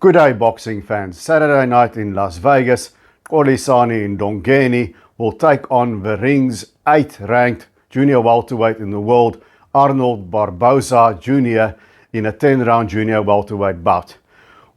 Good day, boxing fans. Saturday night in Las Vegas, Xolisani Ndongeni will take on the ring's 8th ranked junior welterweight in the world, Arnold Barboza Jr., in a 10-round junior welterweight bout.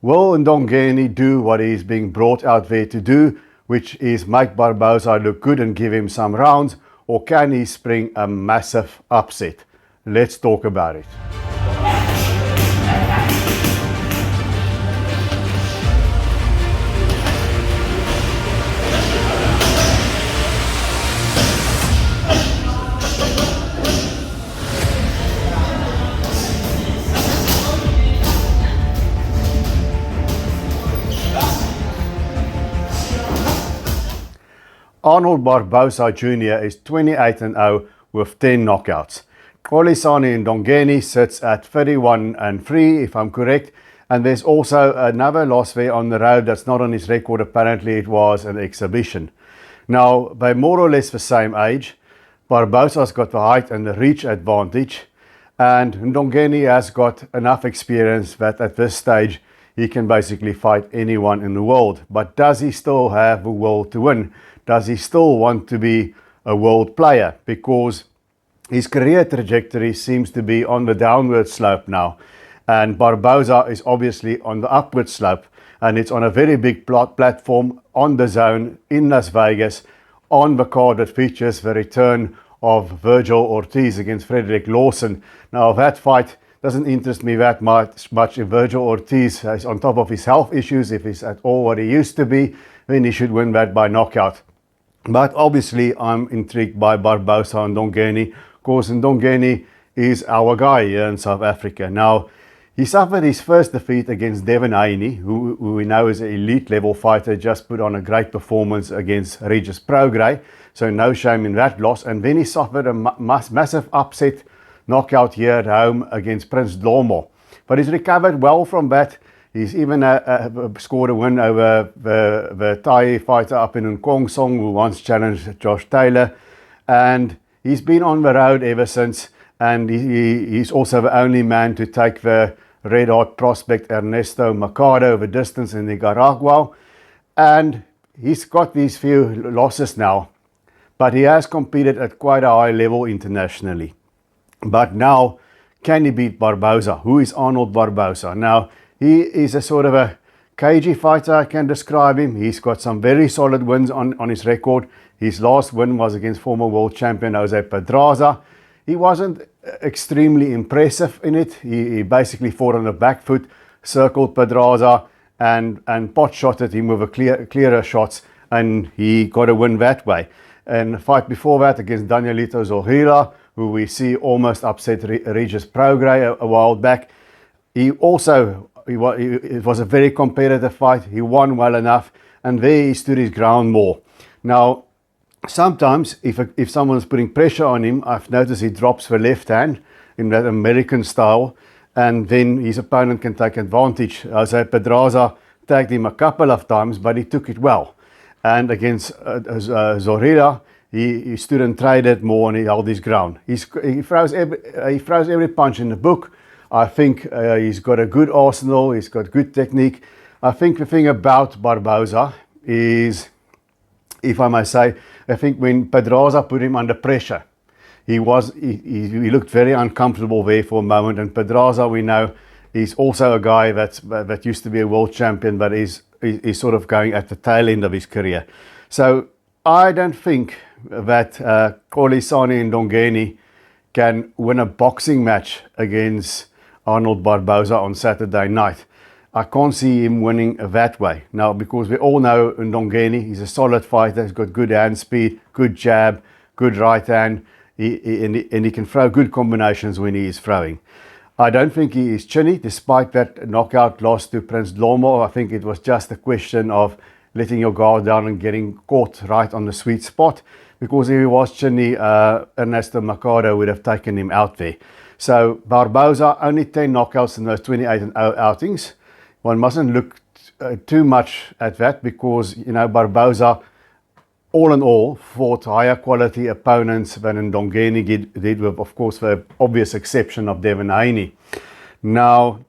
Will Ndongeni do what he's being brought out there to do, which is make Barboza look good and give him some rounds, or can he spring a massive upset? Let's talk about it. Arnold Barboza Jr. is 28-0 with 10 knockouts. Xolisani Ndongeni sits at 31-3, if I'm correct, and there's also another loss there on the road that's not on his record. Apparently it was an exhibition. Now, they're more or less the same age. Barboza's got the height and the reach advantage, and Ndongeni has got enough experience that at this stage he can basically fight anyone in the world. But does he still have the will to win? Does he still want to be a world player? Because his career trajectory seems to be on the downward slope now. And Barboza is obviously on the upward slope. And it's on a very big platform on the zone in Las Vegas, on the card that features the return of Virgil Ortiz against Frederick Lawson. Now, that fight doesn't interest me that much if Virgil Ortiz is on top of his health issues. If he's at all what he used to be, then he should win that by knockout. But obviously, I'm intrigued by Barboza and Ndongeni, because Ndongeni is our guy here in South Africa. Now, he suffered his first defeat against Devin Haney, who we know is an elite level fighter, just put on a great performance against Regis Prograis, so no shame in that loss. And then he suffered a massive upset knockout here at home against Prince Dlomo. But he's recovered well from that. He's even scored a win over the Thai fighter up in Hong Kong, who once challenged Josh Taylor. And he's been on the road ever since. And he's also the only man to take the red-hot prospect Ernesto Mercado the distance in Nicaragua. And he's got these few losses now. But he has competed at quite a high level internationally. But now, can he beat Barboza? Who is Arnold Barboza? Now, he is a sort of a cagey fighter, I can describe him. He's got some very solid wins on his record. His last win was against former world champion Jose Pedraza. He wasn't extremely impressive in it. He basically fought on the back foot, circled Pedraza and pot-shotted him with clearer shots, and he got a win that way. And the fight before that against Danielito Zorrilla, who we see almost upset Regis Prograis a while back. It was a very competitive fight. He won well enough, and there he stood his ground more. Now, sometimes if someone's putting pressure on him, I've noticed he drops the left hand in that American style, and then his opponent can take advantage. Jose Pedraza tagged him a couple of times, but he took it well. And against Zorrilla, he stood and traded more, and he held his ground. He throws every punch in the book. I think he's got a good arsenal. He's got good technique. I think the thing about Barboza is, if I may say, I think when Pedraza put him under pressure, he looked very uncomfortable there for a moment. And Pedraza, we know, is also a guy that used to be a world champion, but is sort of going at the tail end of his career. So I don't think that Xolisani Ndongeni can win a boxing match against Arnold Barboza on Saturday night. I can't see him winning that way. Now, because we all know Ndongeni, he's a solid fighter. He's got good hand speed, good jab, good right hand, and he can throw good combinations when he is throwing. I don't think he is chinny, despite that knockout loss to Prince Dlomo. I think it was just a question of letting your guard down and getting caught right on the sweet spot. Because if he was chinny, Ernesto Mercado would have taken him out there. So Barboza, only 10 knockouts in those 28-0 outings. One mustn't look too much at that, because, you know, Barboza, all in all, fought higher quality opponents than Ndongeni did, with, of course, the obvious exception of Devin Haney. Now,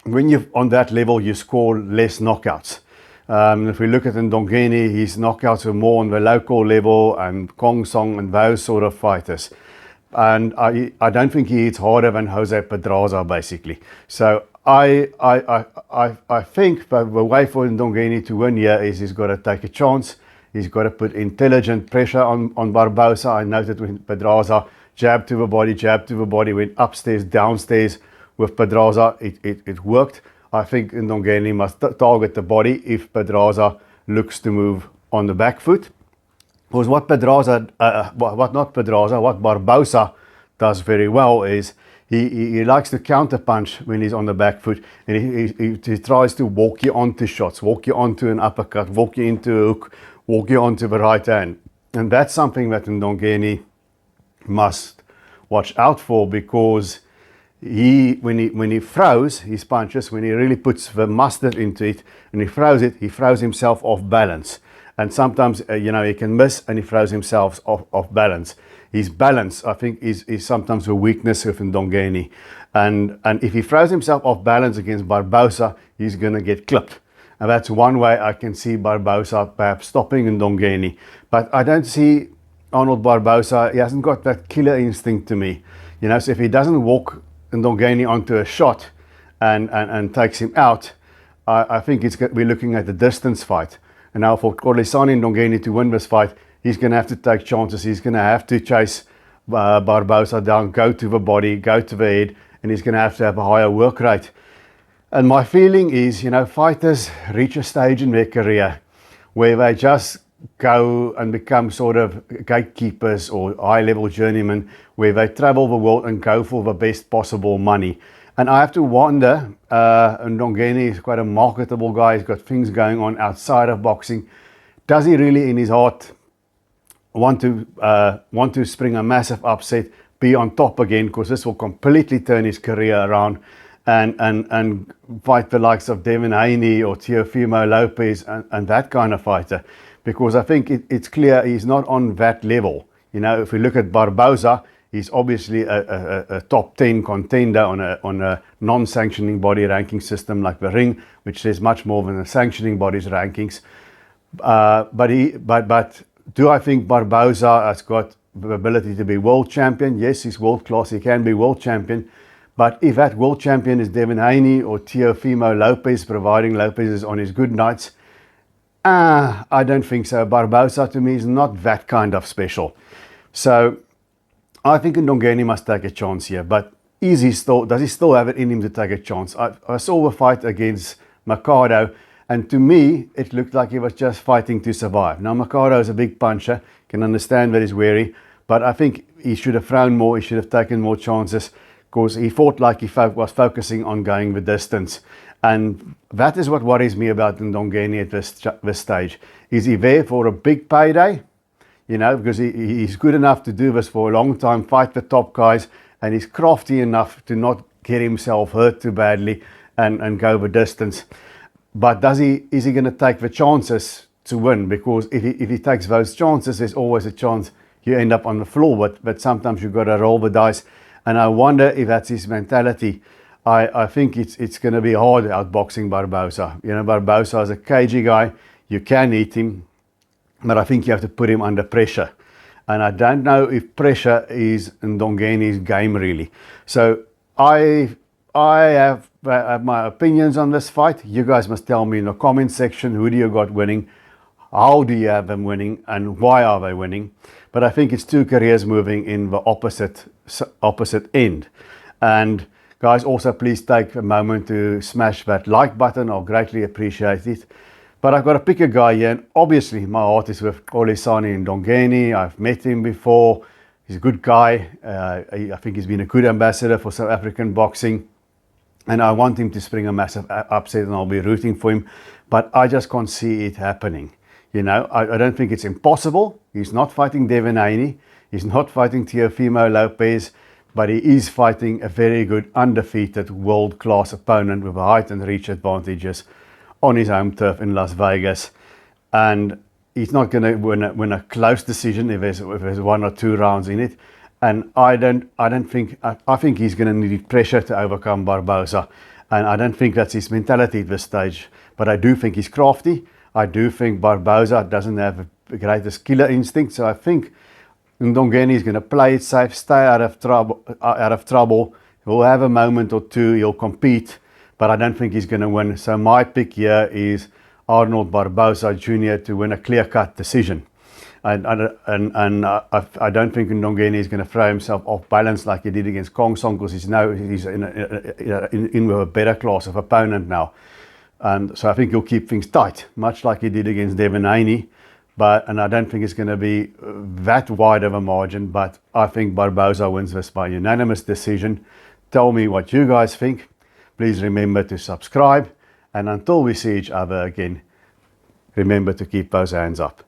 when you're on that level, you score less knockouts. If we look at Ndongeni, his knockouts are more on the local level and Kong Song and those sort of fighters. And I don't think he hits harder than Jose Pedraza, basically. So I think the way for Ndongeni to win here is he's got to take a chance. He's got to put intelligent pressure on Barbosa. I noted when Pedraza jab to the body, went upstairs, downstairs. With Pedraza, it worked. I think Ndongeni must target the body if Pedraza looks to move on the back foot. Because what Barbosa does very well is he likes to counter punch when he's on the back foot, and he tries to walk you onto shots, walk you onto an uppercut, walk you into a hook, walk you onto the right hand. And that's something that Ndongeni must watch out for, because when he throws his punches, when he really puts the mustard into it and he throws himself off balance. And sometimes, he can miss and he throws himself off balance. His balance, I think, is sometimes a weakness of Ndongeni. And if he throws himself off balance against Barbosa, he's going to get clipped. And that's one way I can see Barbosa perhaps stopping Ndongeni. But I don't see Arnold Barboza. He hasn't got that killer instinct to me. So if he doesn't walk Ndongeni onto a shot and takes him out, I think we're looking at a distance fight. And now for Xolisani Ndongeni to win this fight, he's going to have to take chances. He's going to have to chase Barbosa down, go to the body, go to the head, and he's going to have a higher work rate. And my feeling is, fighters reach a stage in their career where they just go and become sort of gatekeepers or high-level journeymen, where they travel the world and go for the best possible money. And I have to wonder, Ndongeni is quite a marketable guy. He's got things going on outside of boxing. Does he really, in his heart, want to spring a massive upset, be on top again? Because this will completely turn his career around, and fight the likes of Devin Haney or Teofimo Lopez and that kind of fighter. Because I think it's clear he's not on that level. If we look at Barbosa, he's obviously a top 10 contender on a non-sanctioning body ranking system like the Ring, which says much more than the sanctioning body's rankings. But do I think Barbosa has got the ability to be world champion? Yes, he's world class. He can be world champion. But if that world champion is Devin Haney or Teofimo Lopez, providing Lopez is on his good nights, I don't think so. Barbosa to me is not that kind of special. So I think Ndongeni must take a chance here. But does he still have it in him to take a chance? I saw the fight against Mercado, and to me, it looked like he was just fighting to survive. Now, Mercado is a big puncher, can understand that he's wary, but I think he should have thrown more, he should have taken more chances, because he fought like he was focusing on going the distance. And that is what worries me about Ndongeni at this stage. Is he there for a big payday? Because he's good enough to do this for a long time, fight the top guys, and he's crafty enough to not get himself hurt too badly and go the distance. But is he going to take the chances to win? Because if he takes those chances, there's always a chance you end up on the floor. But sometimes you've got to roll the dice. And I wonder if that's his mentality. I think it's going to be hard outboxing Barbosa. Barbosa is a cagey guy. You can eat him, but I think you have to put him under pressure. And I don't know if pressure is Ndongeni's game, really. So I have my opinions on this fight. You guys must tell me in the comment section, who do you got winning? How do you have them winning? And why are they winning? But I think it's two careers moving in the opposite end. And guys, also please take a moment to smash that like button. I'll greatly appreciate it. But I've got to pick a guy here, and obviously my heart is with Xolisani Ndongeni. I've met him before. He's a good guy. I think he's been a good ambassador for South African boxing. And I want him to spring a massive upset, and I'll be rooting for him. But I just can't see it happening. I don't think it's impossible. He's not fighting Devin Haney. He's not fighting Teofimo Lopez. But he is fighting a very good, undefeated, world-class opponent with height and reach advantages on his home turf in Las Vegas. And he's not going to win a close decision if there's 1 or 2 rounds in it. And I think he's going to need pressure to overcome Barbosa. And I don't think that's his mentality at this stage. But I do think he's crafty. I do think Barbosa doesn't have the greatest killer instinct. So I think Ndongeni is going to play it safe, stay out of trouble. He'll have a moment or two, he'll compete, but I don't think he's going to win. So my pick here is Arnold Barboza Jr. to win a clear-cut decision. And I don't think Ndongeni is going to throw himself off balance like he did against Kong Song, because he's in with a better class of opponent now. And so I think he'll keep things tight, much like he did against Devin Haney. And I don't think it's going to be that wide of a margin, but I think Barbosa wins this by unanimous decision. Tell me what you guys think. Please remember to subscribe. And until we see each other again, remember to keep those hands up.